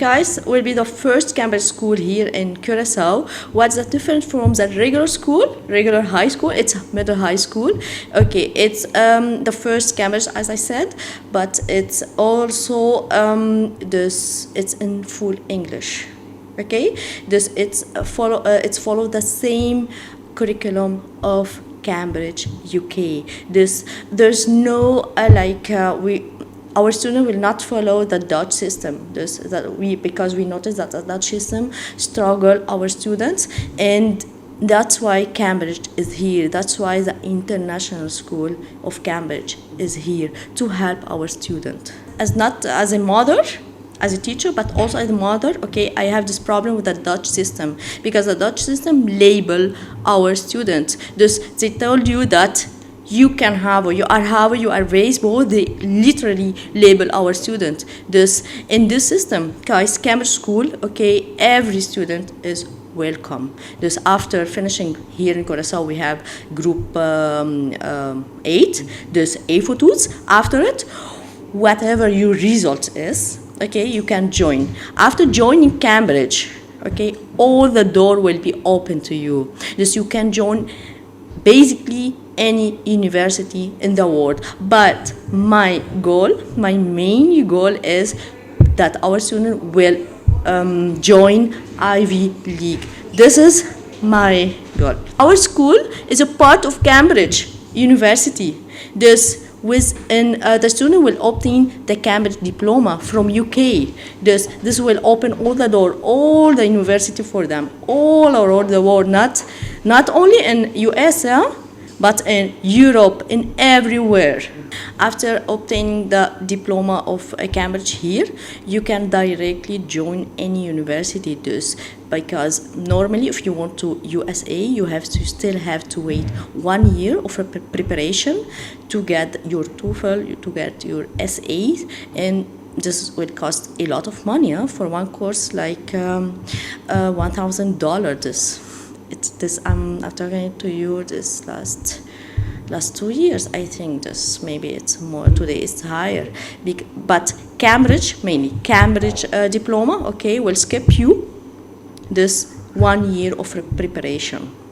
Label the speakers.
Speaker 1: Caiss will be the first Cambridge school here in Curacao. What's the difference from the regular school, regular high school? It's middle high school. Okay, it's the first Cambridge, as I said, but it's also it's in full English. Okay, it's follow the same curriculum of Cambridge, UK. There's no our student will not follow the Dutch system. Because we noticed that the Dutch system struggle our students, and that's why Cambridge is here. That's why the International School of Cambridge is here to help our student. Not as a mother, as a teacher, but also as a mother, okay, I have this problem with the Dutch system, because the Dutch system label our students. They told you that you can have, or you are raised, but they literally label our students. In this system, Caiss Cambridge School, okay, every student is welcome. After finishing here in Korsou, we have group 8, there's A-Photos. After it, whatever your result is, okay, you can join. After joining Cambridge, okay, all the door will be open to you. You can join basically any university in the world. But my main goal is that our student will join Ivy League. This is my goal. Our school is a part of Cambridge University. The student will obtain the Cambridge diploma from UK. This will open all the door, all the university for them, all around the world, not only in US, but in Europe, in everywhere. After obtaining the diploma of Cambridge here, you can directly join any university. Because normally if you want to USA, you still have to wait 1 year of preparation to get your TOEFL, to get your SAs, and this will cost a lot of money for one course, like $1,000. I'm talking to you this last 2 years. I think maybe it's more. Today it's higher. But Cambridge, mainly Cambridge diploma, okay, will skip you this 1 year of preparation.